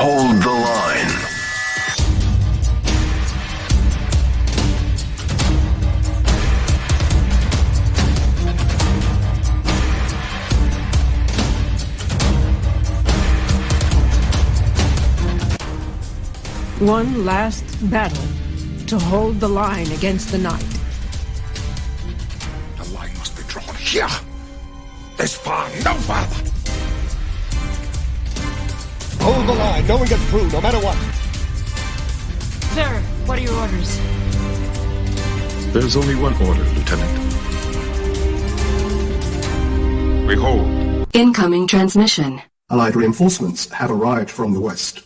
Hold the line. One last battle to hold the line against the night. The line must be drawn here. This far, no farther. Hold the line. No one gets through, no matter what. Sir, what are your orders? There's only one order, Lieutenant. Behold. Incoming transmission. Allied reinforcements have arrived from the west.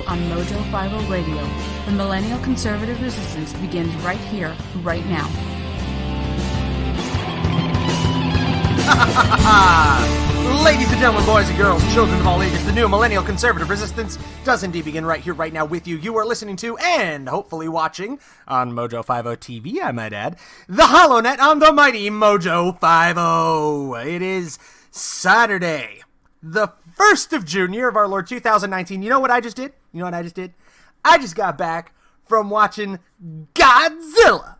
On MoJo 50 Radio. The Millennial Conservative Resistance begins right here, right now. Ladies and gentlemen, boys and girls, children of all ages, the new Millennial Conservative Resistance does indeed begin right here, right now with you. You are listening to, and hopefully watching, on MoJo 50 TV, I might add, the HoloNet on the mighty MoJo 50. It is Saturday, the 1st of June, year of our Lord 2019. You know what I just did? I just got back from watching Godzilla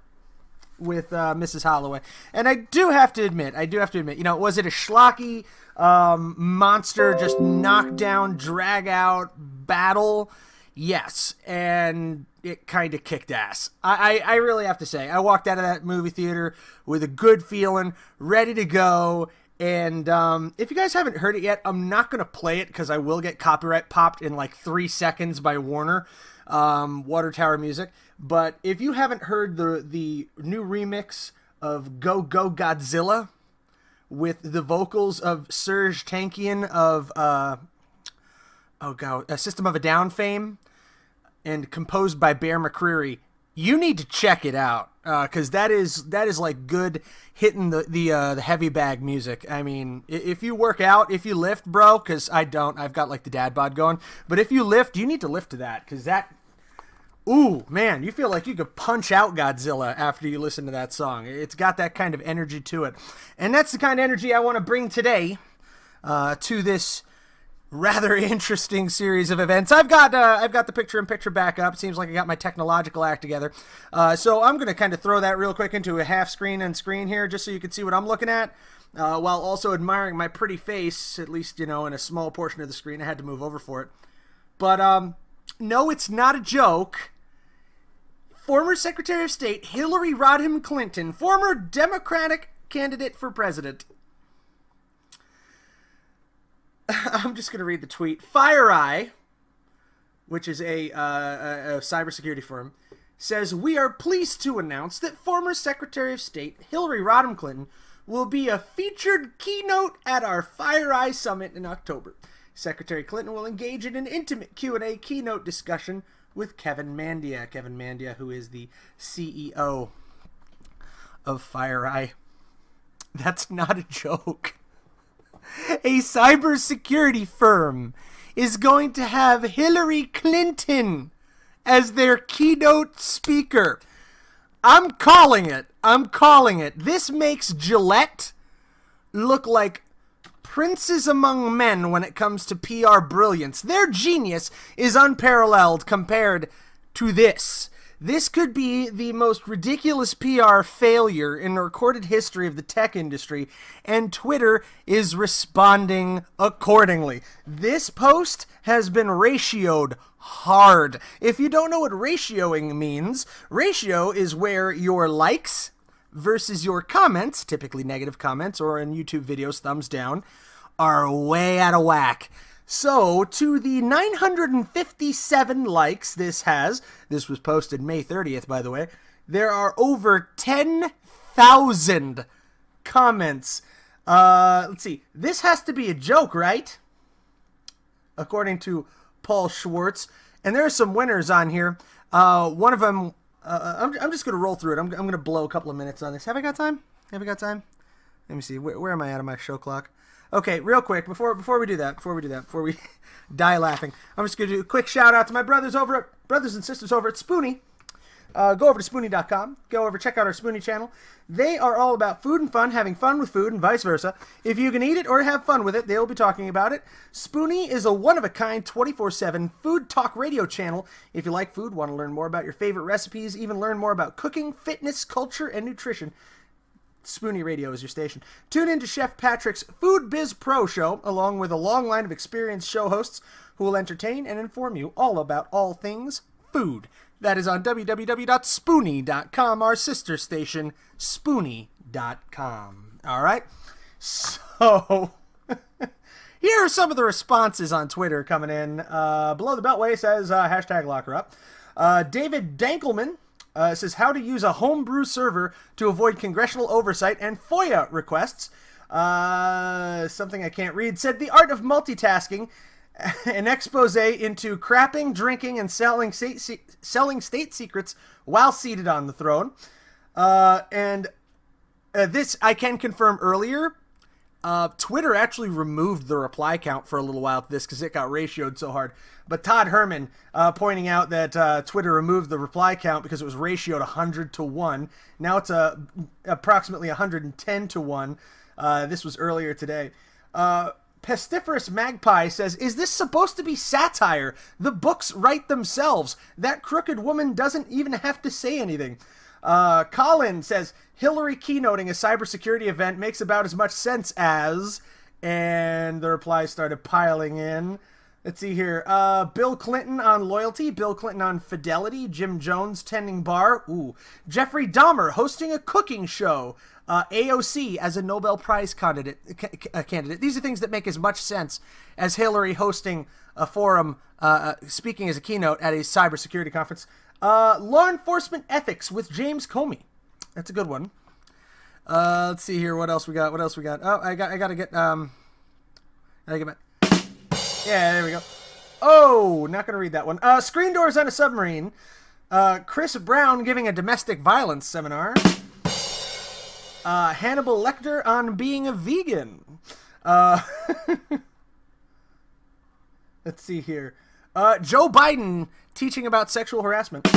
with Mrs. Holloway. And I do have to admit, was it a schlocky, monster, just knockdown, drag out battle? Yes. And it kind of kicked ass. I really have to say, I walked out of that movie theater with a good feeling, ready to go. And if you guys haven't heard it yet, I'm not going to play it because I will get copyright popped in like 3 seconds by Warner, Water Tower Music. But if you haven't heard the new remix of Go Go Godzilla with the vocals of Serge Tankian of System of a Down fame and composed by Bear McCreary, you need to check it out. Because that is like good hitting the heavy bag music. I mean, if you work out, if you lift, bro, because I don't, I've got like the dad bod going. But if you lift, you need to lift to that, because that, ooh, man, you feel like you could punch out Godzilla after you listen to that song. It's got that kind of energy to it, and that's the kind of energy I want to bring today to this rather interesting series of events. I've got the picture-in-picture back up. It seems like I got my technological act together. So I'm going to kind of throw that real quick into a half screen and screen here, just so you can see what I'm looking at, while also admiring my pretty face, at least, in a small portion of the screen. I had to move over for it. But, no, it's not a joke. Former Secretary of State Hillary Rodham Clinton, former Democratic candidate for president. I'm just going to read the tweet. FireEye, which is a cybersecurity firm, says, "We are pleased to announce that former Secretary of State Hillary Rodham Clinton will be a featured keynote at our FireEye Summit in October. Secretary Clinton will engage in an intimate Q&A keynote discussion with Kevin Mandia." Kevin Mandia, who is the CEO of FireEye. That's not a joke. A cybersecurity firm is going to have Hillary Clinton as their keynote speaker. I'm calling it. This makes Gillette look like princes among men when it comes to PR brilliance. Their genius is unparalleled compared to this. This could be the most ridiculous PR failure in the recorded history of the tech industry, and Twitter is responding accordingly. This post has been ratioed hard. If you don't know what ratioing means, ratio is where your likes versus your comments, typically negative comments, or in YouTube videos, thumbs down, are way out of whack. So, to the 957 likes this was posted May 30th, by the way, there are over 10,000 comments. Let's see, this has to be a joke, right? According to Paul Schwartz. And there are some winners on here. One of them, I'm just going to roll through it. I'm going to blow a couple of minutes on this. Have I got time? Let me see, where am I at on my show clock? Okay, real quick, before we do that, before we die laughing, I'm just going to do a quick shout out to my brothers and sisters over at Spoonie. Go over to Spoonie.com. Go over, check out our Spoonie channel. They are all about food and fun, having fun with food and vice versa. If you can eat it or have fun with it, they'll be talking about it. Spoonie is a one-of-a-kind 24/7 food talk radio channel. If you like food, want to learn more about your favorite recipes, even learn more about cooking, fitness, culture, and nutrition, Spoonie Radio is your station. Tune in to Chef Patrick's Food Biz Pro show, along with a long line of experienced show hosts who will entertain and inform you all about all things food. That is on www.spoonie.com, our sister station, spoonie.com. All right? So, here are some of the responses on Twitter coming in. Below the Beltway says, hashtag lock her up. David Dankelman says, how to use a homebrew server to avoid congressional oversight and FOIA requests. Something I can't read. Said, the art of multitasking, an expose into crapping, drinking, and selling state secrets while seated on the throne. This I can confirm earlier. Twitter actually removed the reply count for a little while to this because it got ratioed so hard. But Todd Herman pointing out that Twitter removed the reply count because it was ratioed 100 to 1. Now it's approximately 110 to 1. This was earlier today. Pestiferous Magpie says, is this supposed to be satire? The books write themselves. That crooked woman doesn't even have to say anything. Colin says, Hillary keynoting a cybersecurity event makes about as much sense as... And the replies started piling in. Let's see here. Bill Clinton on loyalty. Bill Clinton on fidelity. Jim Jones tending bar. Ooh. Jeffrey Dahmer hosting a cooking show. AOC as a Nobel Prize candidate. These are things that make as much sense as Hillary hosting a forum, speaking as a keynote at a cybersecurity conference. Law enforcement ethics with James Comey. That's a good one. Let's see here. What else we got? Oh, I gotta get my... Yeah, there we go. Oh, not gonna read that one. Screen doors on a submarine. Chris Brown giving a domestic violence seminar. Hannibal Lecter on being a vegan. Let's see here. Joe Biden teaching about sexual harassment.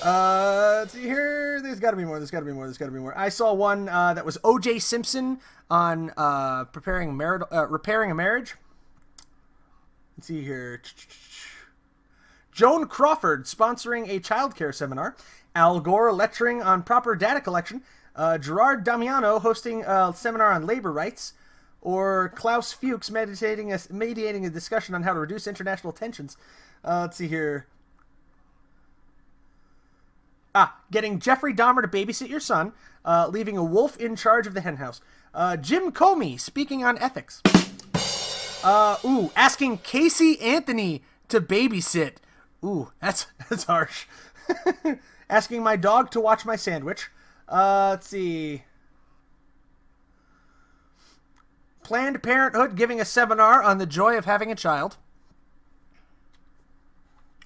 Let's see here. There's got to be more. I saw one that was O.J. Simpson on repairing a marriage. Let's see here. Joan Crawford sponsoring a childcare seminar. Al Gore lecturing on proper data collection. Gerard Damiano hosting a seminar on labor rights. Or Klaus Fuchs mediating a discussion on how to reduce international tensions. Let's see here. Getting Jeffrey Dahmer to babysit your son. Leaving a wolf in charge of the henhouse. Jim Comey speaking on ethics. Asking Casey Anthony to babysit. Ooh, that's harsh. Asking my dog to watch my sandwich. Let's see. Planned Parenthood giving a seminar on the joy of having a child.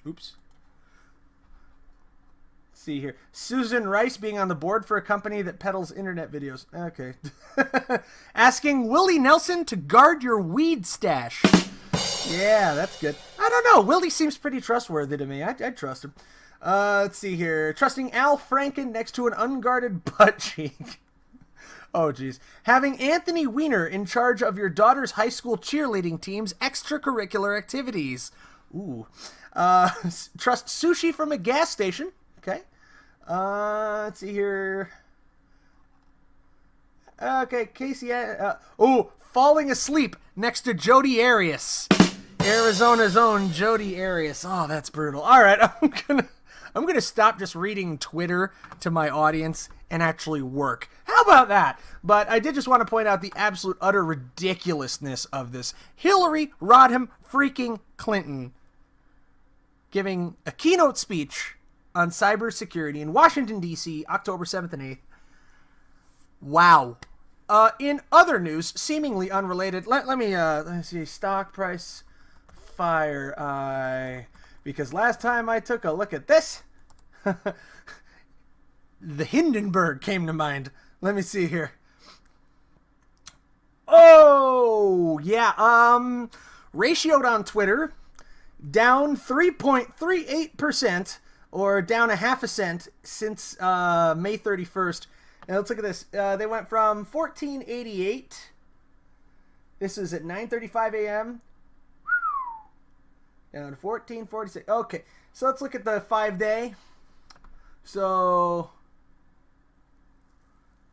Oops. Let's see here. Susan Rice being on the board for a company that peddles internet videos. Okay. Asking Willie Nelson to guard your weed stash. Yeah, that's good. I don't know. Willie seems pretty trustworthy to me. I'd trust him. Let's see here. Trusting Al Franken next to an unguarded butt cheek. Oh, geez. Having Anthony Weiner in charge of your daughter's high school cheerleading team's extracurricular activities. Ooh. Trust sushi from a gas station. Okay. Let's see here. Okay, Casey. Falling asleep next to Jodi Arias. Arizona's own Jodi Arias. Oh, that's brutal. All right, I'm gonna stop just reading Twitter to my audience and actually work. How about that? But I did just want to point out the absolute utter ridiculousness of this. Hillary Rodham freaking Clinton giving a keynote speech on cybersecurity in Washington, D.C., October 7th and 8th. Wow. In other news, seemingly unrelated, let me see, stock price, FireEye, because last time I took a look at this, the Hindenburg came to mind. Let me see here. Oh, yeah. Ratioed on Twitter, down 3.38%, or down a half a cent since May 31st. And let's look at this. They went from 1488. This is at 9:35 a.m. down to 1446. Okay, so let's look at the 5-day. So,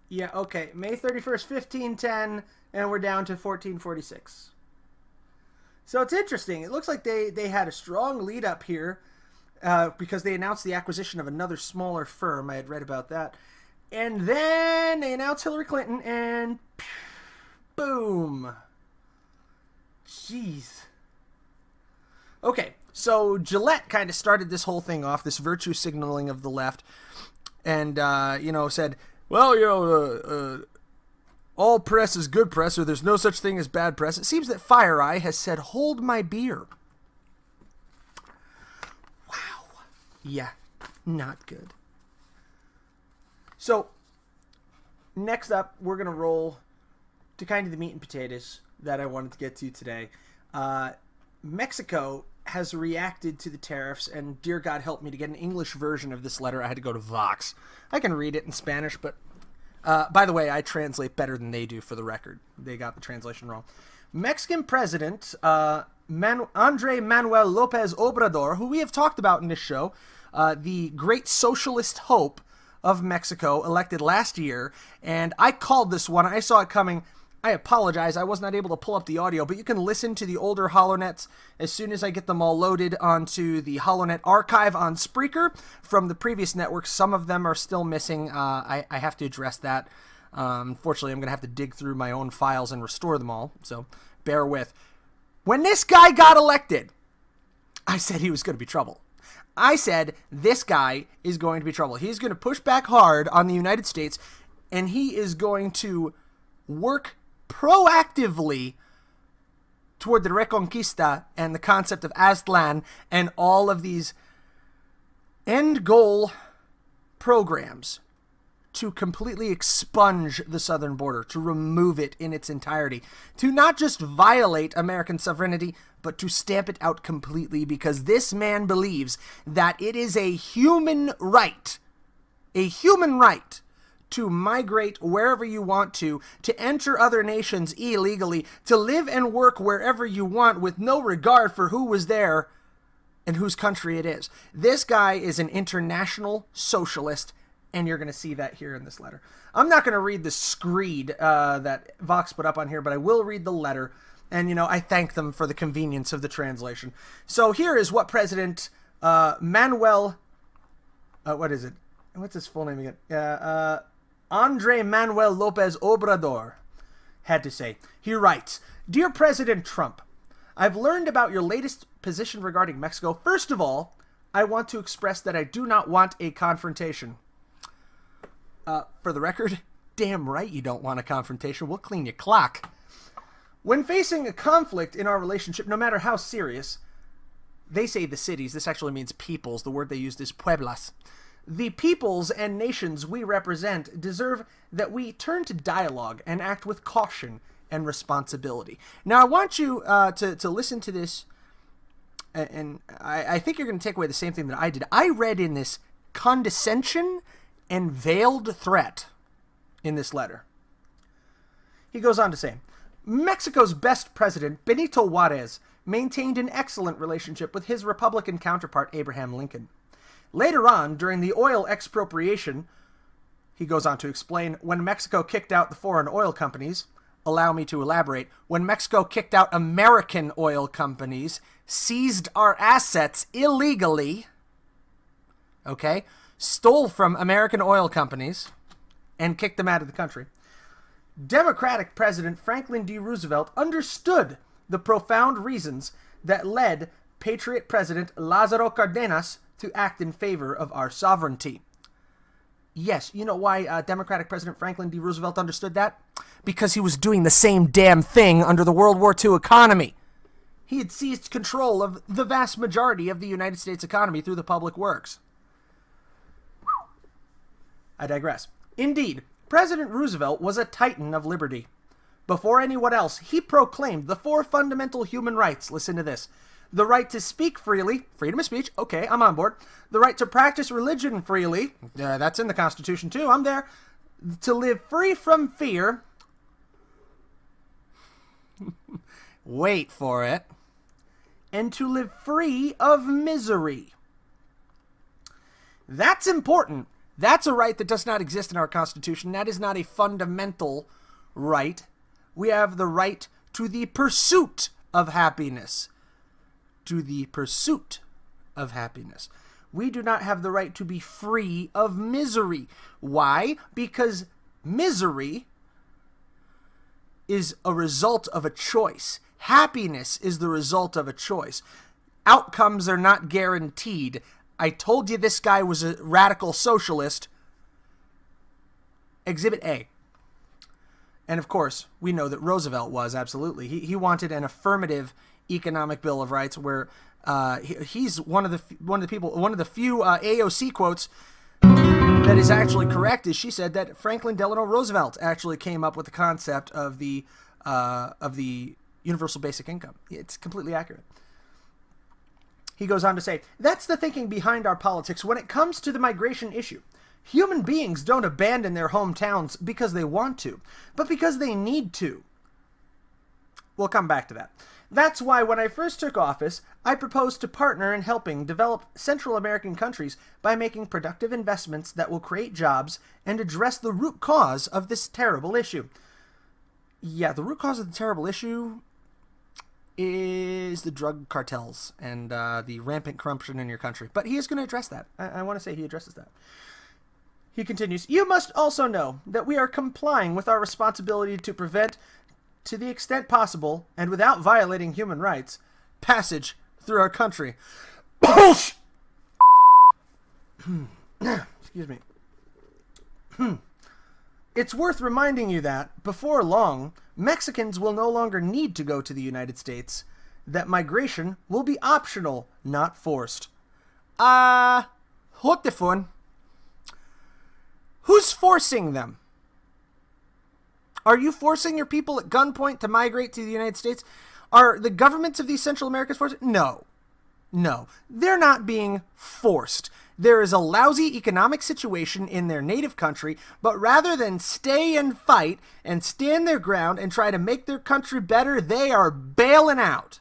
yeah, okay. May 31st, 1510, and we're down to 1446. So it's interesting. It looks like they had a strong lead up here because they announced the acquisition of another smaller firm. I had read about that. And then they announced Hillary Clinton, and boom. Jeez. Okay, so Gillette kind of started this whole thing off, this virtue signaling of the left, and, said, well, all press is good press, or there's no such thing as bad press. It seems that FireEye has said, hold my beer. Wow. Yeah, not good. So, next up, we're going to roll to kind of the meat and potatoes that I wanted to get to today. Mexico has reacted to the tariffs, and dear God help me, to get an English version of this letter, I had to go to Vox. I can read it in Spanish, but by the way, I translate better than they do, for the record. They got the translation wrong. Mexican President Andrés Manuel López Obrador, who we have talked about in this show, the great socialist hope of Mexico, elected last year, and I called this one. I saw it coming. I apologize, I was not able to pull up the audio, but you can listen to the older HoloNets as soon as I get them all loaded onto the HoloNet archive on Spreaker from the previous network. Some of them are still missing. I have to address that. Unfortunately, I'm going to have to dig through my own files and restore them all, so bear with. When this guy got elected, I said he was going to be trouble. I said this guy is going to be trouble. He's going to push back hard on the United States, and he is going to work proactively toward the Reconquista and the concept of Aztlan and all of these end goal programs to completely expunge the southern border, to remove it in its entirety, to not just violate American sovereignty, but to stamp it out completely, because this man believes that it is a human right to migrate wherever you want to enter other nations illegally, to live and work wherever you want with no regard for who was there and whose country it is. This guy is an international socialist, and you're going to see that here in this letter. I'm not going to read the screed that Vox put up on here, but I will read the letter, and, I thank them for the convenience of the translation. So here is what President Manuel... what is it? What's his full name again? Andrés Manuel López Obrador had to say. He writes, Dear President Trump, I've learned about your latest position regarding Mexico. First of all, I want to express that I do not want a confrontation. For the record, damn right you don't want a confrontation. We'll clean your clock. When facing a conflict in our relationship, no matter how serious, they say the cities, this actually means peoples, the word they used is pueblas. The peoples and nations we represent deserve that we turn to dialogue and act with caution and responsibility. Now, I want you to listen to this, and I think you're going to take away the same thing that I did. I read in this condescension and veiled threat in this letter. He goes on to say, Mexico's best president, Benito Juárez, maintained an excellent relationship with his Republican counterpart, Abraham Lincoln. Later on, during the oil expropriation, he goes on to explain, when Mexico kicked out the foreign oil companies, allow me to elaborate, when Mexico kicked out American oil companies, seized our assets illegally, okay, stole from American oil companies, and kicked them out of the country, Democratic President Franklin D. Roosevelt understood the profound reasons that led Patriot President Lázaro Cárdenas to act in favor of our sovereignty. Yes, you know why Democratic President Franklin D. Roosevelt understood that? Because he was doing the same damn thing under the World War II economy. He had seized control of the vast majority of the United States economy through the public works. I digress. Indeed, President Roosevelt was a titan of liberty. Before anyone else, he proclaimed the 4 fundamental human rights. Listen to this. The right to speak freely, freedom of speech, okay, I'm on board. The right to practice religion freely, that's in the Constitution too, I'm there. To live free from fear, wait for it, and to live free of misery. That's important. That's a right that does not exist in our Constitution. That is not a fundamental right. We have the right to the pursuit of happiness. To the pursuit of happiness. We do not have the right to be free of misery. Why? Because misery is a result of a choice. Happiness is the result of a choice. Outcomes are not guaranteed. I told you this guy was a radical socialist. Exhibit A. And of course, we know that Roosevelt was, absolutely. He wanted an affirmative economic Bill of Rights where he's one of the few AOC quotes that is actually correct is she said that Franklin Delano Roosevelt actually came up with the concept of the universal basic income. It's completely accurate. He goes on to say, that's the thinking behind our politics when it comes to the migration issue. Human beings don't abandon their hometowns because they want to, but because they need to. We'll come back to that. That's why when I first took office, I proposed to partner in helping develop Central American countries by making productive investments that will create jobs and address the root cause of this terrible issue. Yeah, the root cause of the terrible issue is the drug cartels and the rampant corruption in your country. But he is going to address that. I want to say he addresses that. He continues, you must also know that we are complying with our responsibility to prevent, to the extent possible, and without violating human rights, passage through our country. Excuse me. It's worth reminding you that, before long, Mexicans will no longer need to go to the United States, that migration will be optional, not forced. What the fun? Who's forcing them? Are you forcing your people at gunpoint to migrate to the United States? Are the governments of these Central Americas forced? No. No. They're not being forced. There is a lousy economic situation in their native country, but rather than stay and fight and stand their ground and try to make their country better, they are bailing out.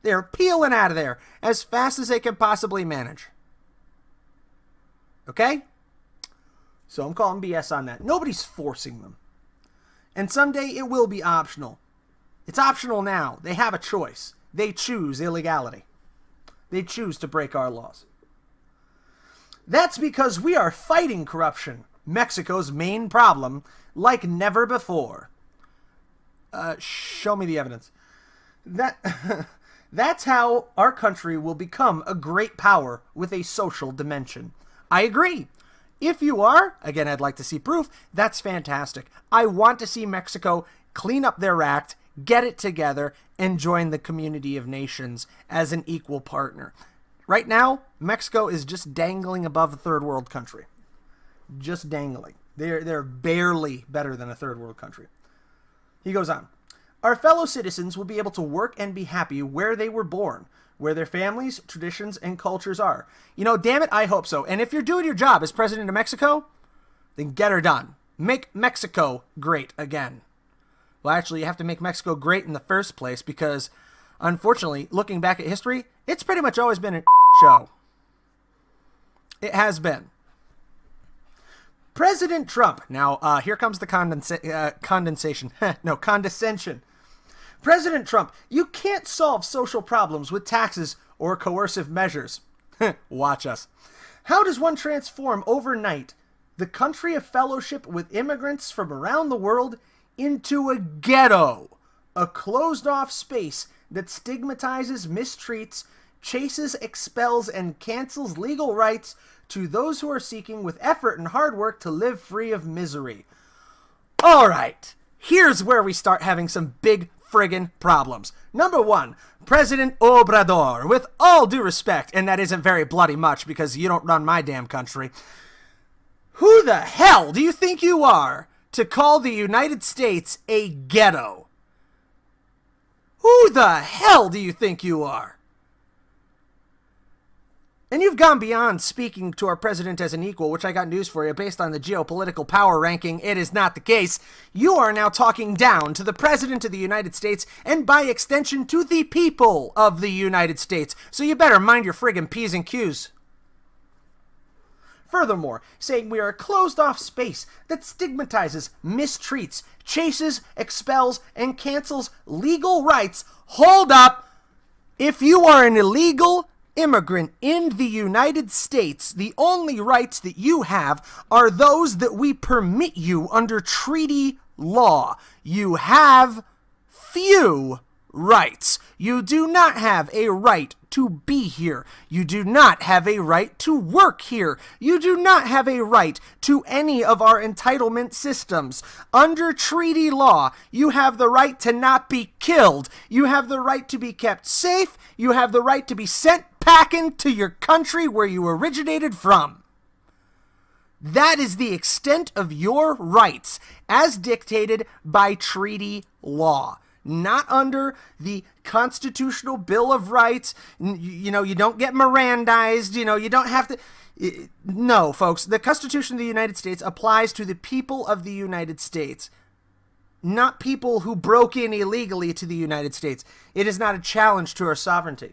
They're peeling out of there as fast as they can possibly manage. Okay? So I'm calling BS on that. Nobody's forcing them. And someday it will be optional. It's optional now. They have a choice. They choose illegality. They choose to break our laws. That's because we are fighting corruption, Mexico's main problem, like never before. Show me the evidence. That's how our country will become a great power with a social dimension. I agree. If you are, again, I'd like to see proof, that's fantastic. I want to see Mexico clean up their act, get it together, and join the community of nations as an equal partner. Right now, Mexico is just dangling above a third world country. Just dangling. They're barely better than a third world country. He goes on. Our fellow citizens will be able to work and be happy where they were born, where their families, traditions, and cultures are. You know, damn it, I hope so. And if you're doing your job as president of Mexico, then get her done. Make Mexico great again. Well, actually, you have to make Mexico great in the first place because, unfortunately, looking back at history, it's pretty much always been a show. It has been. President Trump. Now, here comes the condensation. No, condescension. President Trump, you can't solve social problems with taxes or coercive measures. Watch us. How does one transform overnight the country of fellowship with immigrants from around the world into a ghetto, a closed-off space that stigmatizes, mistreats, chases, expels, and cancels legal rights to those who are seeking with effort and hard work to live free of misery? All right, here's where we start having some big friggin' problems. Number one, President Obrador, with all due respect, and that isn't very bloody much because you don't run my damn country. Who the hell do you think you are to call the United States a ghetto. Who the hell do you think you are? And you've gone beyond speaking to our president as an equal, which I got news for you. Based on the geopolitical power ranking, it is not the case. You are now talking down to the president of the United States and by extension to the people of the United States. So you better mind your friggin' P's and Q's. Furthermore, saying we are a closed-off space that stigmatizes, mistreats, chases, expels, and cancels legal rights. Hold up! If you are an illegal immigrant in the United States, the only rights that you have are those that we permit you under treaty law. You have few rights. You do not have a right to be here. You do not have a right to work here. You do not have a right to any of our entitlement systems. Under treaty law, you have the right to not be killed. You have the right to be kept safe. You have the right to be sent packing to your country where you originated from. That is the extent of your rights as dictated by treaty law. Not under the Constitutional Bill of Rights. You know, you don't get Mirandized. You know, you don't have to. No, folks, the Constitution of the United States applies to the people of the United States, not people who broke in illegally to the United States. It is not a challenge to our sovereignty.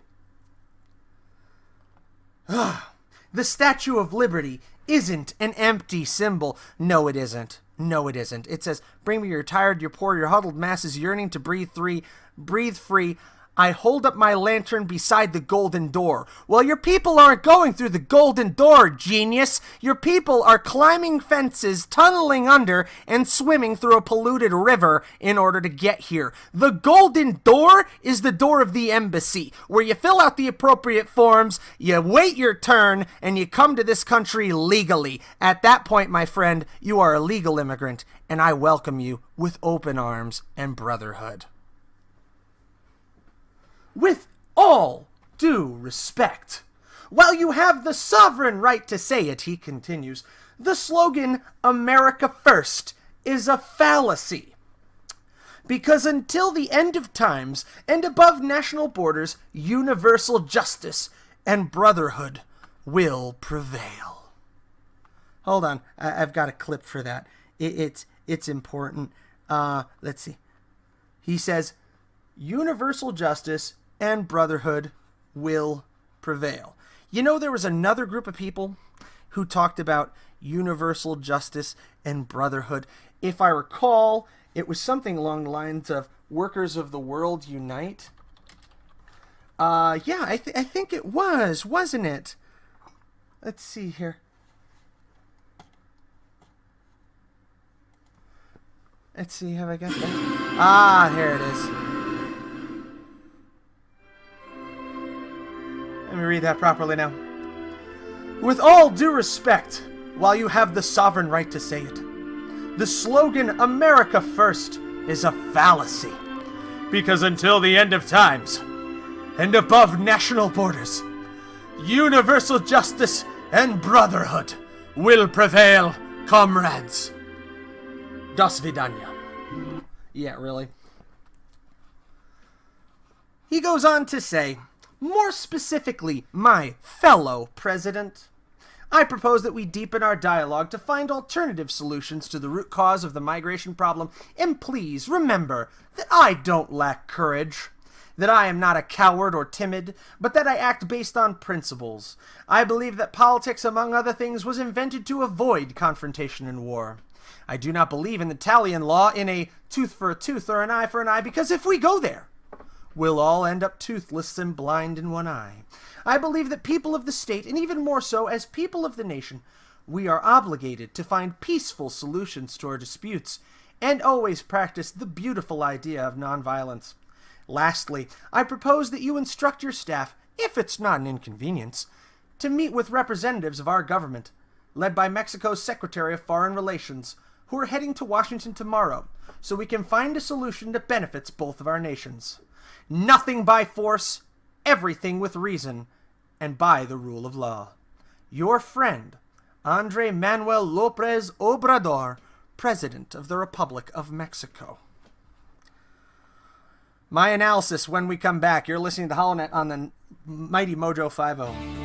The Statue of Liberty isn't an empty symbol. No, it isn't. No, it isn't. It says, bring me your tired, your poor, your huddled masses yearning to breathe free. I hold up my lantern beside the golden door. Well, your people aren't going through the golden door, genius. Your people are climbing fences, tunneling under, and swimming through a polluted river in order to get here. The golden door is the door of the embassy, where you fill out the appropriate forms, you wait your turn, and you come to this country legally. At that point, my friend, you are a legal immigrant, and I welcome you with open arms and brotherhood. With all due respect, while you have the sovereign right to say it, he continues, the slogan, America First, is a fallacy. Because until the end of times and above national borders, universal justice and brotherhood will prevail. Hold on, I've got a clip for that. It's important. Let's see. He says, universal justice and brotherhood will prevail. You know, there was another group of people who talked about universal justice and brotherhood. If I recall, it was something along the lines of Workers of the World Unite. Yeah, I think it was, wasn't it? Let's see here. Let's see, have I got that? Ah, here it is. Let me read that properly now. With all due respect, while you have the sovereign right to say it, the slogan America First is a fallacy. Because until the end of times, and above national borders, universal justice and brotherhood will prevail, comrades. Do svidaniya. Yeah, really. He goes on to say, more specifically, my fellow president, I propose that we deepen our dialogue to find alternative solutions to the root cause of the migration problem, and please remember that I don't lack courage, that I am not a coward or timid, but that I act based on principles. I believe that politics, among other things, was invented to avoid confrontation and war. I do not believe in the Italian law in a tooth for a tooth or an eye for an eye, because if we go there, we'll all end up toothless and blind in one eye. I believe that people of the state, and even more so as people of the nation, we are obligated to find peaceful solutions to our disputes, and always practice the beautiful idea of nonviolence. Lastly, I propose that you instruct your staff, if it's not an inconvenience, to meet with representatives of our government, led by Mexico's Secretary of Foreign Relations, who are heading to Washington tomorrow, so we can find a solution that benefits both of our nations. Nothing by force, everything with reason, and by the rule of law. Your friend, Andrés Manuel López Obrador, President of the Republic of Mexico. My analysis when we come back. You're listening to HoloNet on the mighty MoJo 50.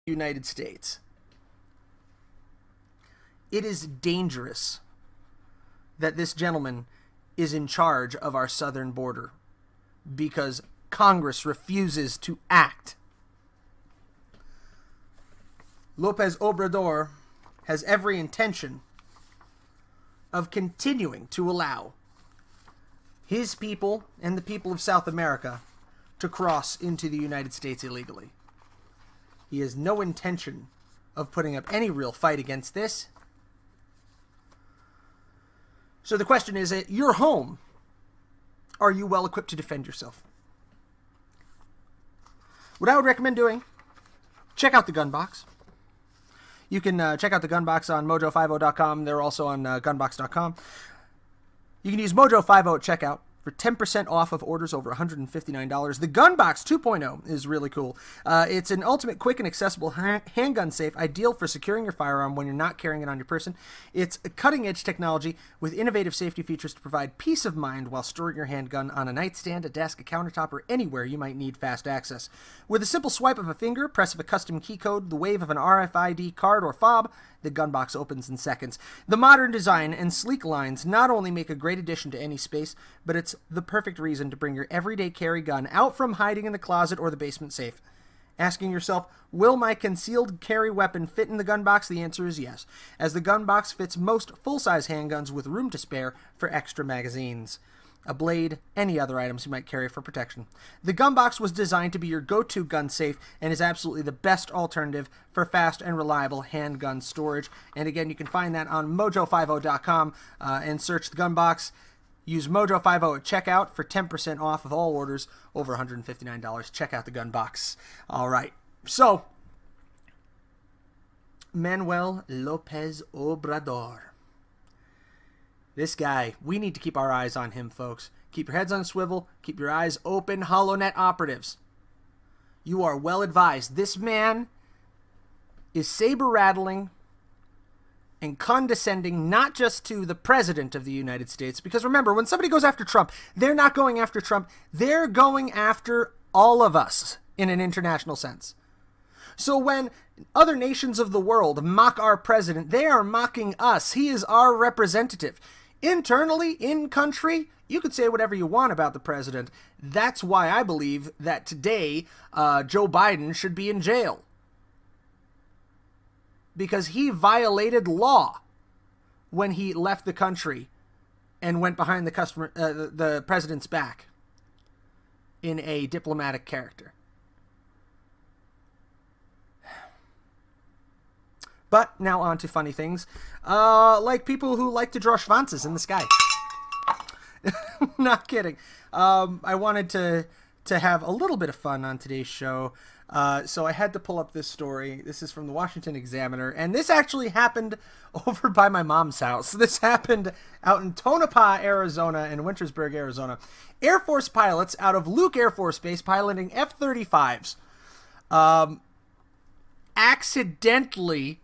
United States. It is dangerous that this gentleman is in charge of our southern border because Congress refuses to act. López Obrador has every intention of continuing to allow his people and the people of South America to cross into the United States illegally. He has no intention of putting up any real fight against this. So the question is, at your home, are you well equipped to defend yourself? What I would recommend doing, check out the gun box. You can check out the gun box on MoJo50.com. They're also on gunbox.com. You can use MoJo50 at checkout for 10% off of orders over $159. The Gun Box 2.0 is really cool. It's an ultimate, quick, and accessible handgun safe, ideal for securing your firearm when you're not carrying it on your person. It's a cutting-edge technology with innovative safety features to provide peace of mind while storing your handgun on a nightstand, a desk, a countertop, or anywhere you might need fast access. With a simple swipe of a finger, press of a custom key code, the wave of an RFID card or fob, the gun box opens in seconds. The modern design and sleek lines not only make a great addition to any space, but it's the perfect reason to bring your everyday carry gun out from hiding in the closet or the basement safe. Asking yourself, will my concealed carry weapon fit in the gun box? The answer is yes, as the gun box fits most full-size handguns with room to spare for extra magazines, a blade, any other items you might carry for protection. The gun box was designed to be your go-to gun safe and is absolutely the best alternative for fast and reliable handgun storage. And again, you can find that on MoJo50.com and search the gun box. Use MoJo50 at checkout for 10% off of all orders over $159. Check out the gun box. All right. So, Manuel Lopez Obrador. This guy, we need to keep our eyes on him, folks. Keep your heads on a swivel. Keep your eyes open, HoloNet operatives. You are well advised. This man is saber rattling and condescending not just to the President of the United States, because remember, when somebody goes after Trump, they're not going after Trump. They're going after all of us in an international sense. So when other nations of the world mock our president, they are mocking us. He is our representative. Internally, in country, you could say whatever you want about the president. That's why I believe that today Joe Biden should be in jail. Because he violated law when he left the country and went behind the president's back in a diplomatic character. But now on to funny things, like people who like to draw schwanzes in the sky. Not kidding. I wanted to have a little bit of fun on today's show, so I had to pull up this story. This is from the Washington Examiner, and this actually happened over by my mom's house. This happened out in Tonopah, Arizona, and Wintersburg, Arizona. Air Force pilots out of Luke Air Force Base piloting F-35s accidentally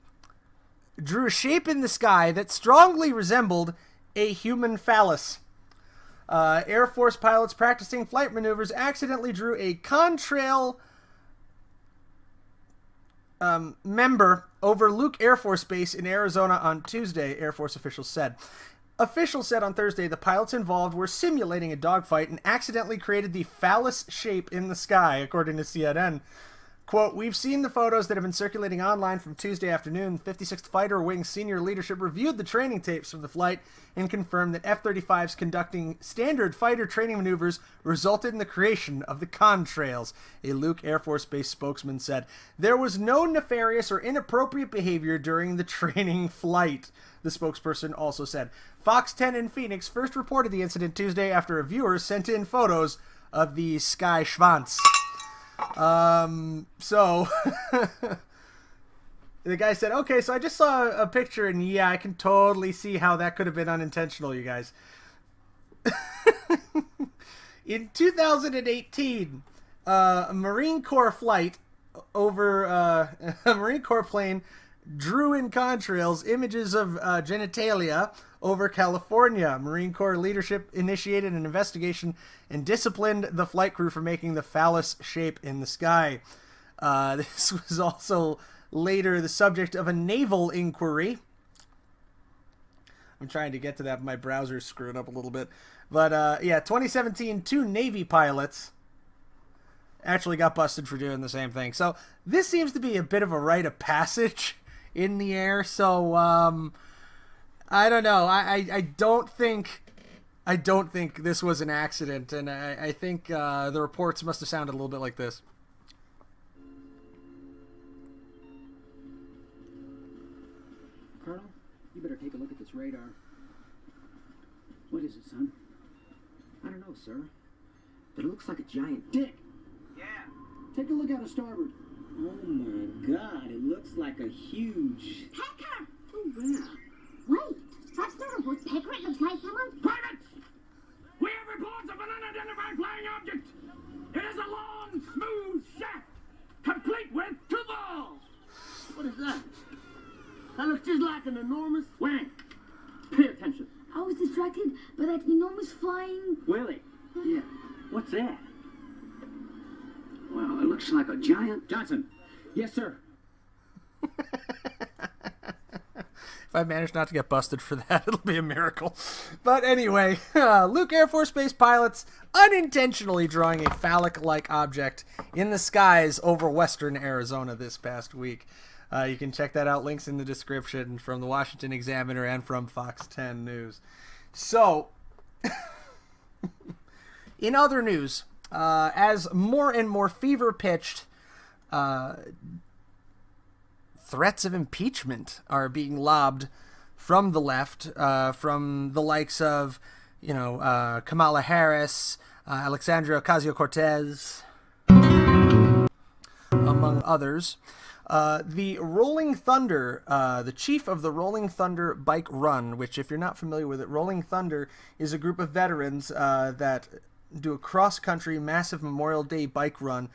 drew a shape in the sky that strongly resembled a human phallus. Air Force pilots practicing flight maneuvers accidentally drew a contrail member over Luke Air Force Base in Arizona on Tuesday, Air Force officials said. Officials said on Thursday the pilots involved were simulating a dogfight and accidentally created the phallus shape in the sky, according to CNN. Quote, we've seen the photos that have been circulating online from Tuesday afternoon. 56th Fighter Wing senior leadership reviewed the training tapes from the flight and confirmed that F-35s conducting standard fighter training maneuvers resulted in the creation of the contrails, a Luke Air Force Base spokesman said. There was no nefarious or inappropriate behavior during the training flight, the spokesperson also said. Fox 10 in Phoenix first reported the incident Tuesday after a viewer sent in photos of the sky schwanz. So the guy said, okay, so I just saw a picture and yeah, I can totally see how that could have been unintentional, you guys. In 2018, a Marine Corps flight over a Marine Corps plane drew in contrails images of genitalia over California. Marine Corps leadership initiated an investigation and disciplined the flight crew for making the phallus shape in the sky. This was also later the subject of a naval inquiry. I'm trying to get to that, but my browser's screwing up a little bit. But yeah, 2017, 2 Navy pilots actually got busted for doing the same thing. So this seems to be a bit of a rite of passage in the air. So I don't know. I don't think this was an accident, and I think the reports must have sounded a little bit like this. Colonel, you better take a look at this radar. What is it, son? I don't know, sir. But it looks like a giant dick. Yeah. Take a look at it starboard. Oh my God, it looks like a huge... Pecker! Oh, yeah. Wait, that's not a woodpecker. It looks like someone's... Privates! We have reports of an unidentified flying object. It is a long, smooth shaft, complete with two balls. What is that? That looks just like an enormous... Wing, pay attention. I was distracted by that enormous flying... Willie? Yeah. What's that? Well, it looks like a giant... Johnson. Yes, sir. If I manage not to get busted for that, it'll be a miracle. But anyway, Luke Air Force Base pilots unintentionally drawing a phallic-like object in the skies over western Arizona this past week. You can check that out. Links in the description from the Washington Examiner and from Fox 10 News. So, in other news, as more and more fever-pitched threats of impeachment are being lobbed from the left, from the likes of, Kamala Harris, Alexandria Ocasio-Cortez, among others. The Rolling Thunder, the chief of the Rolling Thunder Bike Run, which, if you're not familiar with it, Rolling Thunder is a group of veterans that do a cross-country massive Memorial Day bike run,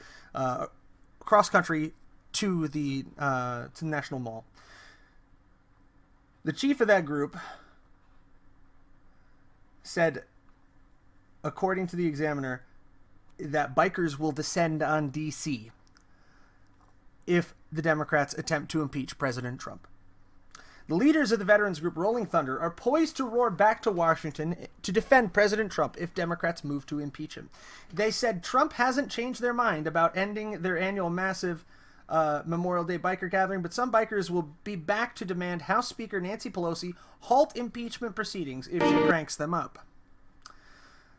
cross-country to the National Mall. The chief of that group said, according to the Examiner, that bikers will descend on D.C. if the Democrats attempt to impeach President Trump. The leaders of the veterans group Rolling Thunder are poised to roar back to Washington to defend President Trump if Democrats move to impeach him. They said Trump hasn't changed their mind about ending their annual massive Memorial Day biker gathering, but some bikers will be back to demand House Speaker Nancy Pelosi halt impeachment proceedings if she cranks them up.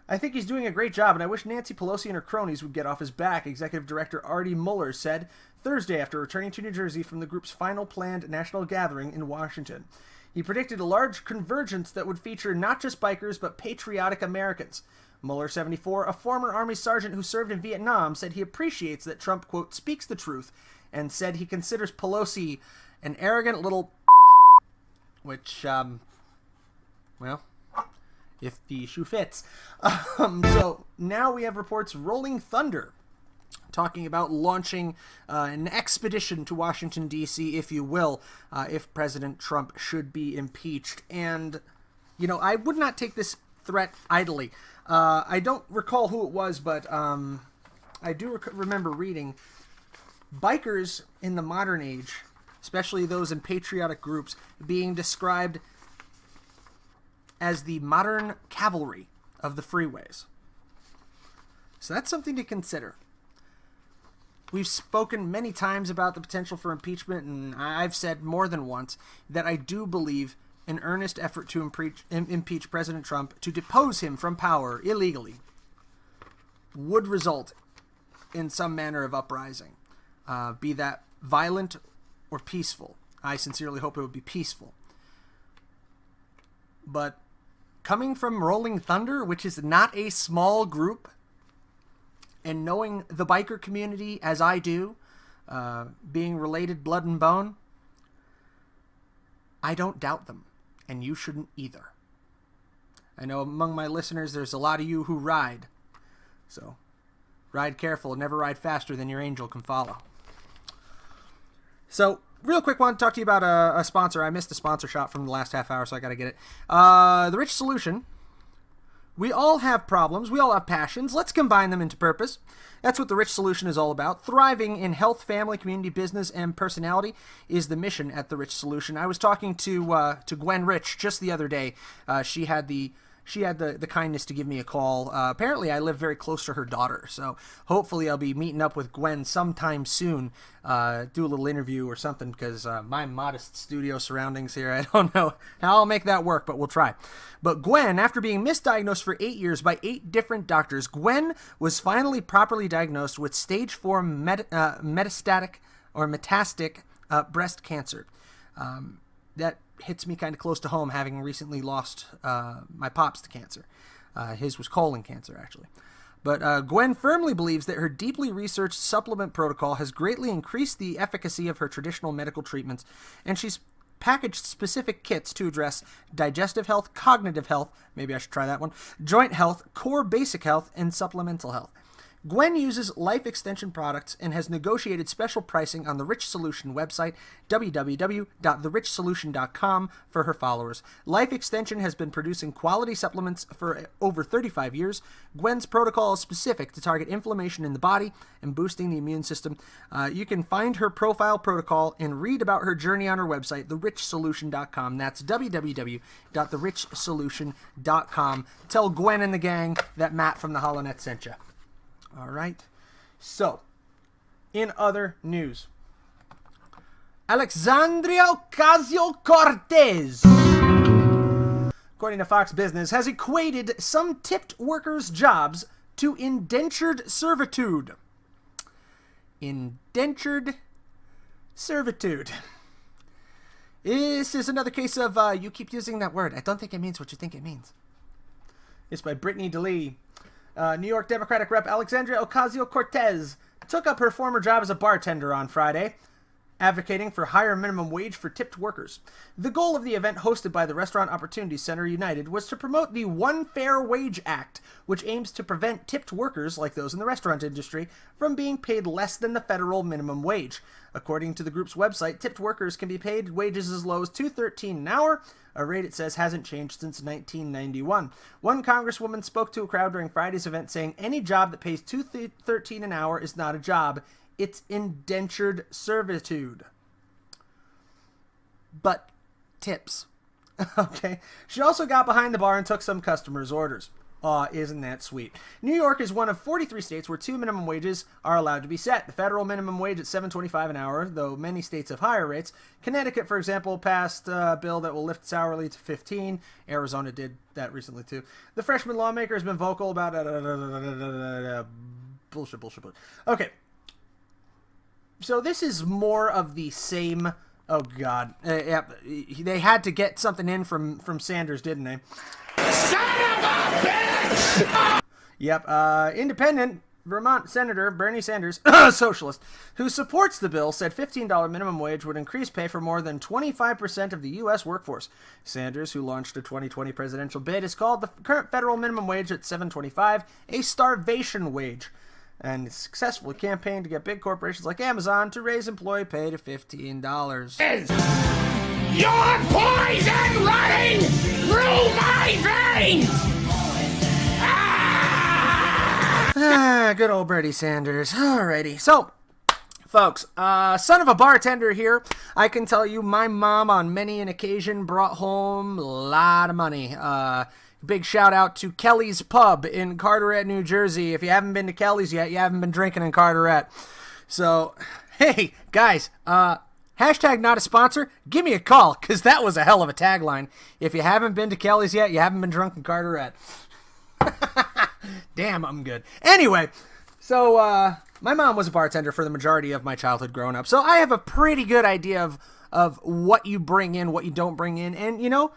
I think he's doing a great job, and I wish Nancy Pelosi and her cronies would get off his back, Executive Director Artie Mueller said Thursday after returning to New Jersey from the group's final planned national gathering in Washington. He predicted a large convergence that would feature not just bikers, but patriotic Americans. Mueller, 74, a former Army sergeant who served in Vietnam, said he appreciates that Trump, quote, speaks the truth, and said he considers Pelosi an arrogant little which, well, if the shoe fits. So now we have reports Rolling Thunder talking about launching an expedition to Washington, D.C., if you will, if President Trump should be impeached. And, I would not take this threat idly. I don't recall who it was, but I do remember reading bikers in the modern age, especially those in patriotic groups, being described as the modern cavalry of the freeways. So that's something to consider. We've spoken many times about the potential for impeachment, and I've said more than once that I do believe an earnest effort to impeach President Trump, to depose him from power illegally, would result in some manner of uprising, be that violent or peaceful. I sincerely hope it would be peaceful. But coming from Rolling Thunder, which is not a small group, and knowing the biker community as I do, being related blood and bone, I don't doubt them, and you shouldn't either. I know among my listeners there's a lot of you who ride, so ride careful, never ride faster than your angel can follow. So, real quick, want to talk to you about a sponsor. I missed a sponsor shot from the last half hour, so I got to get it. The Rich Solution. We all have problems. We all have passions. Let's combine them into purpose. That's what the Rich Solution is all about. Thriving in health, family, community, business, and personality is the mission at the Rich Solution. I was talking to Gwen Rich just the other day. She had the kindness to give me a call. Apparently, I live very close to her daughter, so hopefully I'll be meeting up with Gwen sometime soon, do a little interview or something, because my modest studio surroundings here, I don't know how I'll make that work, but we'll try. But Gwen, after being misdiagnosed for 8 years by 8 different doctors, Gwen was finally properly diagnosed with stage 4 metastatic breast cancer. That hits me kind of close to home, having recently lost my pops to cancer. His was colon cancer, actually. But Gwen firmly believes that her deeply researched supplement protocol has greatly increased the efficacy of her traditional medical treatments, and she's packaged specific kits to address digestive health, cognitive health, maybe I should try that one, joint health, core basic health, and supplemental health. Gwen uses life extension products and has negotiated special pricing on the Rich Solution website, www.therichsolution.com, for her followers. Life Extension has been producing quality supplements for over 35 years. Gwen's protocol is specific to target inflammation in the body and boosting the immune system. You can find her profile protocol and read about her journey on her website, therichsolution.com. That's www.therichsolution.com. Tell Gwen and the gang that Matt from the HoloNet sent you. All right. So, in other news, Alexandria Ocasio-Cortez, according to Fox Business, has equated some tipped workers' jobs to indentured servitude. Indentured servitude. This is another case of you keep using that word. I don't think it means what you think it means. It's by Brittany DeLee. New York Democratic Rep. Alexandria Ocasio-Cortez took up her former job as a bartender on Friday, advocating for higher minimum wage for tipped workers. The goal of the event, hosted by the Restaurant Opportunity Center United, was to promote the One Fair Wage Act, which aims to prevent tipped workers, like those in the restaurant industry, from being paid less than the federal minimum wage. According to the group's website, tipped workers can be paid wages as low as $2.13 an hour, a rate it says hasn't changed since 1991. One congresswoman spoke to a crowd during Friday's event saying any job that pays $2.13 an hour is not a job. It's indentured servitude. But tips. Okay. She also got behind the bar and took some customers' orders. Aw, isn't that sweet? New York is one of 43 states where two minimum wages are allowed to be set. The federal minimum wage at $7.25 an hour, though many states have higher rates. Connecticut, for example, passed a bill that will lift its hourly to $15. Arizona did that recently, too. The freshman lawmaker has been vocal about bullshit. Okay. So this is more of the same. Oh, God. They had to get something in from Sanders, didn't they? Son of a bitch! Yep. Independent Vermont Senator Bernie Sanders, socialist, who supports the bill, said $15 minimum wage would increase pay for more than 25% of the U.S. workforce. Sanders, who launched a 2020 presidential bid, has called the current federal minimum wage at $7.25 a starvation wage, and successfully campaigned to get big corporations like Amazon to raise employee pay to $15. Your poison running through my veins! Good old Bernie Sanders. Alrighty. So, folks, son of a bartender here. I can tell you my mom on many an occasion brought home a lot of money. Big shout out to Kelly's Pub in Carteret, New Jersey. If you haven't been to Kelly's yet, you haven't been drinking in Carteret. So, hey, guys, hashtag not a sponsor, give me a call, because that was a hell of a tagline. If you haven't been to Kelly's yet, you haven't been drunk in Carteret. Damn, I'm good. Anyway, so my mom was a bartender for the majority of my childhood growing up, so I have a pretty good idea of what you bring in, what you don't bring in, and, you know,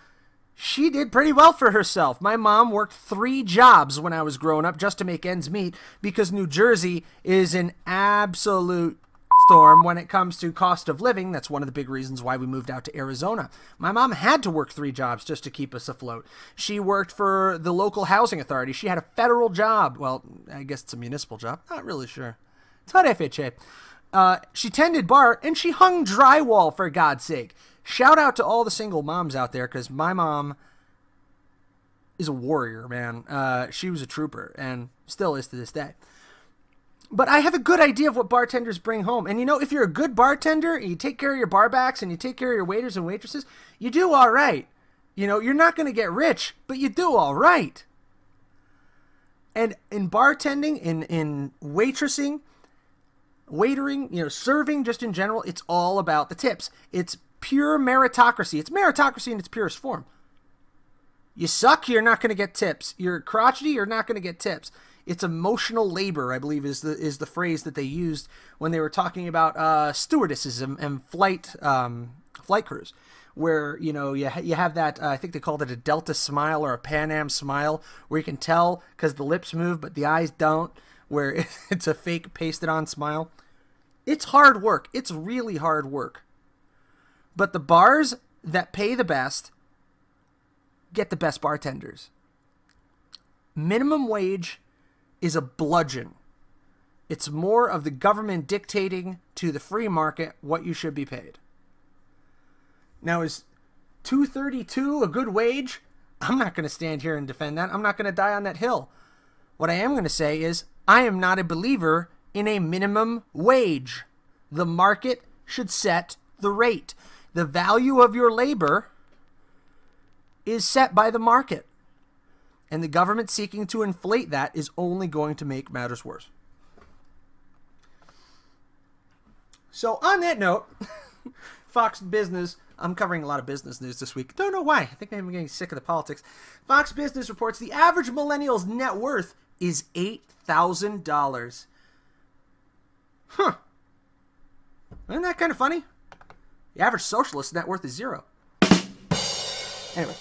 she did pretty well for herself. My mom worked 3 jobs when I was growing up just to make ends meet, because New Jersey is an absolute storm when it comes to cost of living. That's one of the big reasons why we moved out to Arizona. My mom had to work 3 jobs just to keep us afloat. She worked for the local housing authority. She had a federal job. Well, I guess it's a municipal job. Not really sure. It's not FHA. She tended bar, and she hung drywall, for God's sake. Shout out to all the single moms out there, because my mom is a warrior, man. She was a trooper, and still is to this day. But I have a good idea of what bartenders bring home. And, you know, if you're a good bartender, and you take care of your barbacks, and you take care of your waiters and waitresses, you do all right. You know, you're not going to get rich, but you do all right. And in bartending, in waitressing, waitering, you know, serving just in general, it's all about the tips. It's pure meritocracy. It's meritocracy in its purest form. You suck, you're not going to get tips. You're crotchety, you're not going to get tips. It's emotional labor, I believe, is the phrase that they used when they were talking about stewardesses and flight crews, where, you know, you have that, I think they called it a Delta smile or a Pan Am smile, where you can tell because the lips move but the eyes don't, where it's a fake pasted on smile. It's hard work. It's really hard work. But the bars that pay the best get the best bartenders. Minimum wage is a bludgeon It's more of the government dictating to the free market what you should be paid. Now, is $2.32 a good wage? I'm not going to stand here and defend that. I'm not going to die on that hill. What I am going to say is I am not a believer in a minimum wage. The market should set the rate. The value of your labor is set by the market. And the government seeking to inflate that is only going to make matters worse. So on that note, Fox Business, I'm covering a lot of business news this week. Don't know why. I think I'm getting sick of the politics. Fox Business reports the average millennial's net worth is $8,000. Huh. Isn't that kind of funny? The average socialist's net worth is $0. Anyway.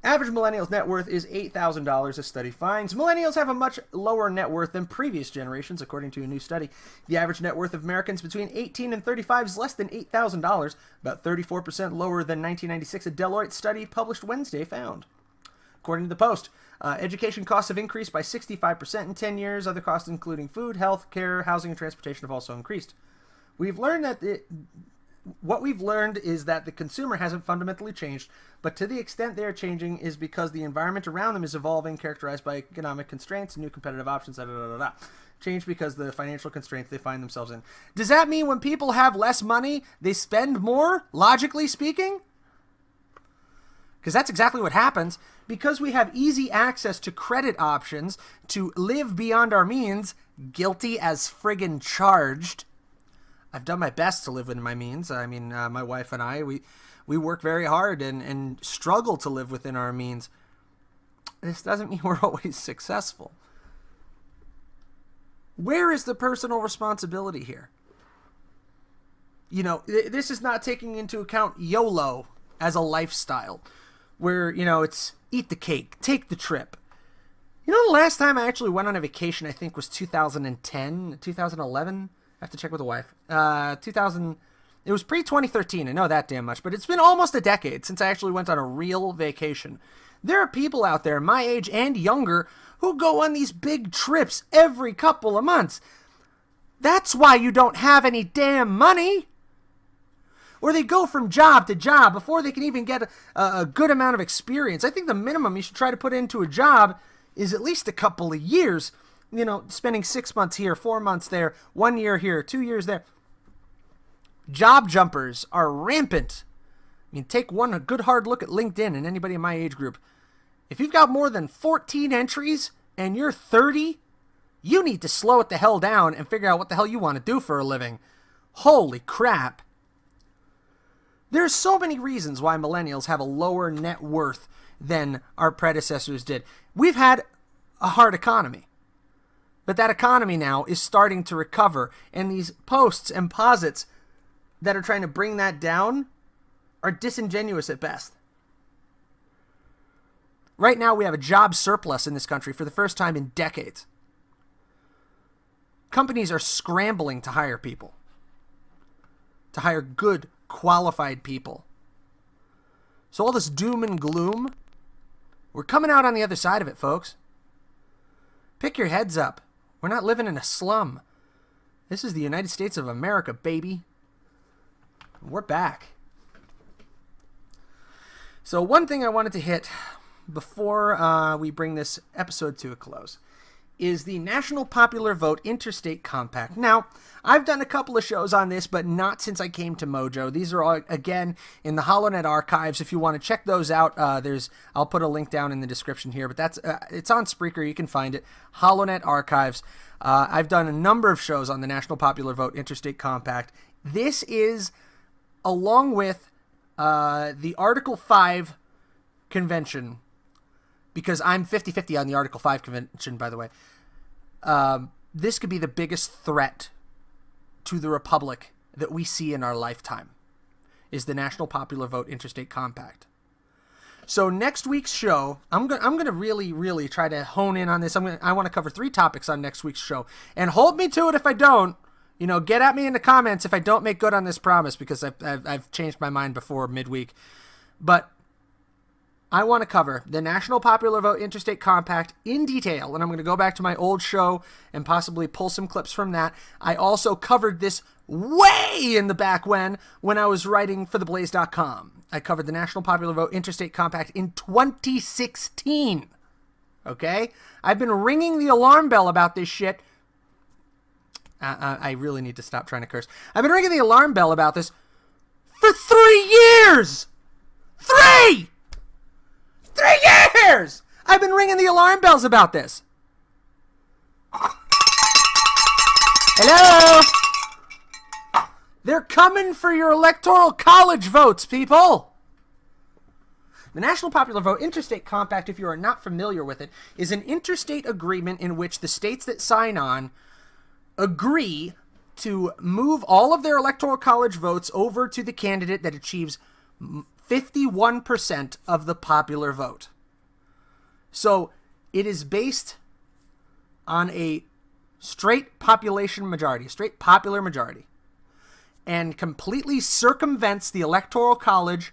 Average millennials' net worth is $8,000, a study finds. Millennials have a much lower net worth than previous generations, according to a new study. The average net worth of Americans between 18 and 35 is less than $8,000, about 34% lower than 1996, a Deloitte study published Wednesday found. According to the Post, education costs have increased by 65% in 10 years. Other costs, including food, health, care, housing, and transportation, have also increased. What we've learned is that the consumer hasn't fundamentally changed, but to the extent they are changing is because the environment around them is evolving, characterized by economic constraints, new competitive options, Change because the financial constraints they find themselves in. Does that mean when people have less money, they spend more, logically speaking? Because that's exactly what happens. Because we have easy access to credit options to live beyond our means, guilty as friggin' charged. I've done my best to live within my means. I mean, my wife and I, we work very hard and struggle to live within our means. This doesn't mean we're always successful. Where is the personal responsibility here? You know, this is not taking into account YOLO as a lifestyle, where, you know, it's eat the cake, take the trip. You know, the last time I actually went on a vacation, I think, was 2010, 2011. I have to check with the wife. 2000, it was pre-2013. I know that damn much, but it's been almost a decade since I actually went on a real vacation. There are people out there my age and younger who go on these big trips every couple of months. That's why you don't have any damn money. Or they go from job to job before they can even get a good amount of experience. I think the minimum you should try to put into a job is at least a couple of years. You know, spending 6 months here, 4 months there, 1 year here, 2 years there. Job jumpers are rampant. I mean, take a good hard look at LinkedIn and anybody in my age group. If you've got more than 14 entries and you're 30, you need to slow it the hell down and figure out what the hell you want to do for a living. Holy crap. There's so many reasons why millennials have a lower net worth than our predecessors did. We've had a hard economy. But that economy now is starting to recover, and these posts and posits that are trying to bring that down are disingenuous at best. Right now, we have a job surplus in this country for the first time in decades. Companies are scrambling to hire people, to hire good, qualified people. So all this doom and gloom, we're coming out on the other side of it, folks. Pick your heads up. We're not living in a slum. This is the United States of America, baby. We're back. So one thing I wanted to hit before we bring this episode to a close is the National Popular Vote Interstate Compact. Now, I've done a couple of shows on this, but not since I came to MoJo. These are all, again, in the HoloNet archives. If you want to check those out, I'll put a link down in the description here, but it's on Spreaker. You can find it. HoloNet archives. I've done a number of shows on the National Popular Vote Interstate Compact. This is, along with the Article 5 convention, because I'm 50-50 on the Article 5 convention, by the way. This could be the biggest threat to the Republic that we see in our lifetime, is the National Popular Vote Interstate Compact. So next week's show, I'm gonna really try to hone in on this. I want to cover 3 topics on next week's show, and hold me to it if I don't. You know, get at me in the comments if I don't make good on this promise, because I've changed my mind before midweek. But I want to cover the National Popular Vote Interstate Compact in detail, and I'm going to go back to my old show and possibly pull some clips from that. I also covered this way in the back when I was writing for theblaze.com. I covered the National Popular Vote Interstate Compact in 2016. Okay? I've been ringing the alarm bell about this shit. I really need to stop trying to curse. I've been ringing the alarm bell about this for 3 years! 3 years! I've been ringing the alarm bells about this. Hello? They're coming for your electoral college votes, people. The National Popular Vote Interstate Compact, if you are not familiar with it, is an interstate agreement in which the states that sign on agree to move all of their electoral college votes over to the candidate that achieves 51% of the popular vote. So it is based on a straight population majority, a straight popular majority, and completely circumvents the Electoral College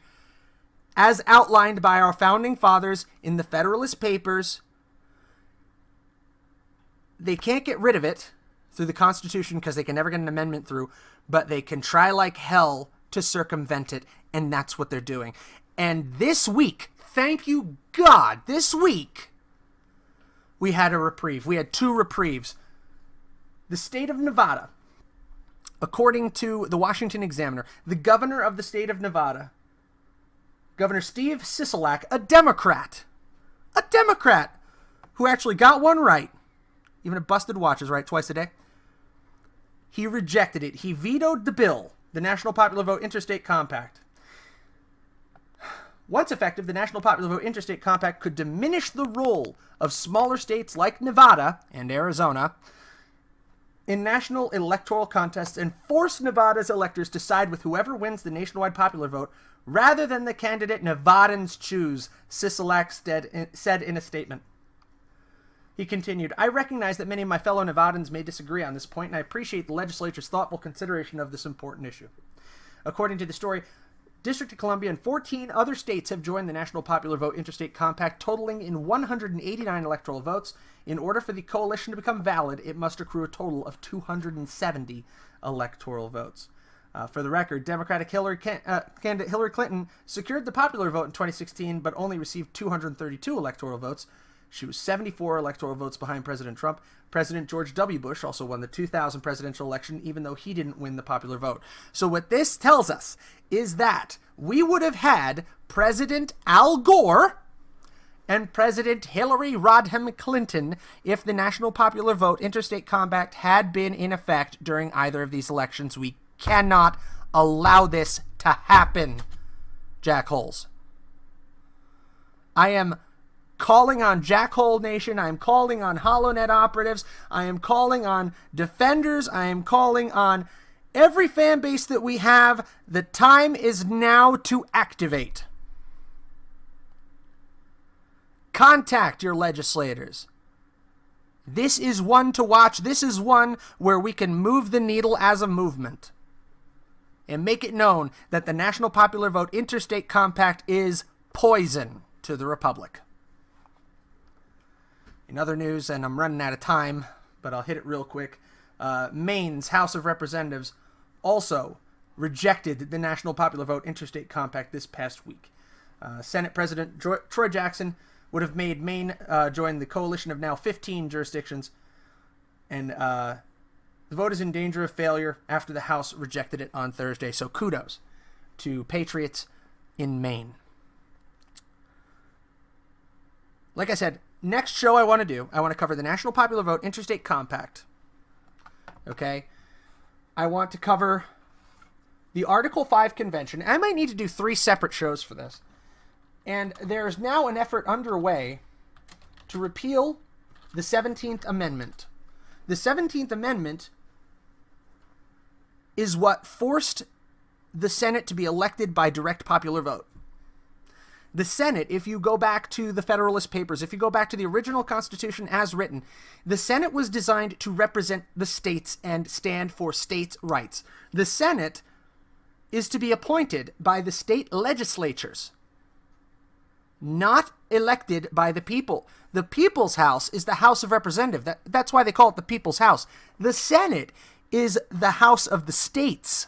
as outlined by our founding fathers in the Federalist Papers. They can't get rid of it through the Constitution because they can never get an amendment through, but they can try like hell to circumvent it, and that's what they're doing. And this week, thank you God, this week, we had a reprieve. We had 2 reprieves. The state of Nevada, according to the Washington Examiner, the governor of the state of Nevada, Governor Steve Sisolak, a Democrat who actually got one right, even a busted watch is right twice a day, he rejected it. He vetoed the bill, the National Popular Vote Interstate Compact. Once effective, the National Popular Vote Interstate Compact could diminish the role of smaller states like Nevada and Arizona in national electoral contests and force Nevada's electors to side with whoever wins the nationwide popular vote rather than the candidate Nevadans choose, Sisolak said in a statement. He continued, I recognize that many of my fellow Nevadans may disagree on this point, and I appreciate the legislature's thoughtful consideration of this important issue. According to the story, District of Columbia and 14 other states have joined the National Popular Vote Interstate Compact, totaling in 189 electoral votes. In order for the coalition to become valid, it must accrue a total of 270 electoral votes. For the record, Democratic candidate Hillary Clinton secured the popular vote in 2016, but only received 232 electoral votes. She was 74 electoral votes behind President Trump. President George W. Bush also won the 2000 presidential election, even though he didn't win the popular vote. So what this tells us is that we would have had President Al Gore and President Hillary Rodham Clinton if the National Popular Vote Interstate Compact had been in effect during either of these elections. We cannot allow this to happen, jackholes. I am calling on Jackhole Nation. I am calling on HoloNet operatives. I am calling on defenders. I am calling on every fan base that we have. The time is now to activate. Contact your legislators. This is one to watch. This is one where we can move the needle as a movement and make it known that the National Popular Vote Interstate Compact is poison to the Republic. In other news, and I'm running out of time, but I'll hit it real quick, Maine's House of Representatives also rejected the National Popular Vote Interstate Compact this past week. Senate President Troy Jackson would have made Maine join the coalition of now 15 jurisdictions, and the vote is in danger of failure after the House rejected it on Thursday, so kudos to patriots in Maine. Like I said, next show I want to cover the National Popular Vote Interstate Compact. Okay? I want to cover the Article 5 convention. I might need to do 3 separate shows for this. And there's now an effort underway to repeal the 17th Amendment. The 17th Amendment is what forced the Senate to be elected by direct popular vote. The Senate, if you go back to the Federalist Papers, if you go back to the original Constitution as written, the Senate was designed to represent the states and stand for states' rights. The Senate is to be appointed by the state legislatures, not elected by the people. The People's House is the House of Representatives. That's why they call it the People's House. The Senate is the House of the states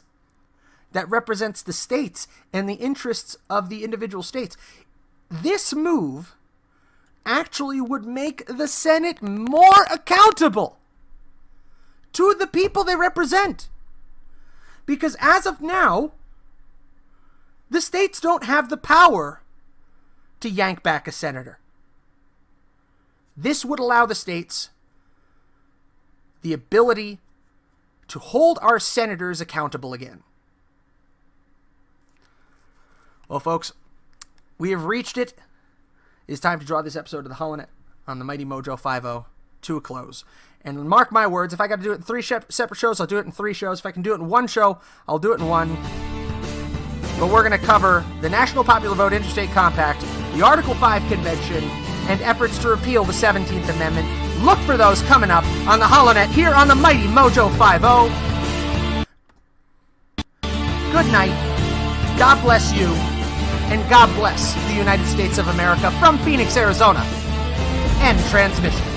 that represents the states and the interests of the individual states. This move actually would make the Senate more accountable to the people they represent. Because as of now, the states don't have the power to yank back a senator. This would allow the states the ability to hold our senators accountable again. Well, folks, we have reached it. It's time to draw this episode of the Holonet on the Mighty MoJo 50 to a close. And mark my words, if I got to do it in 3 separate shows, I'll do it in 3 shows. If I can do it in 1 show, I'll do it in 1. But we're going to cover the National Popular Vote Interstate Compact, the Article 5 Convention, and efforts to repeal the 17th Amendment. Look for those coming up on the Holonet here on the Mighty MoJo 50. Good night. God bless you. And God bless the United States of America from Phoenix, Arizona. End transmission.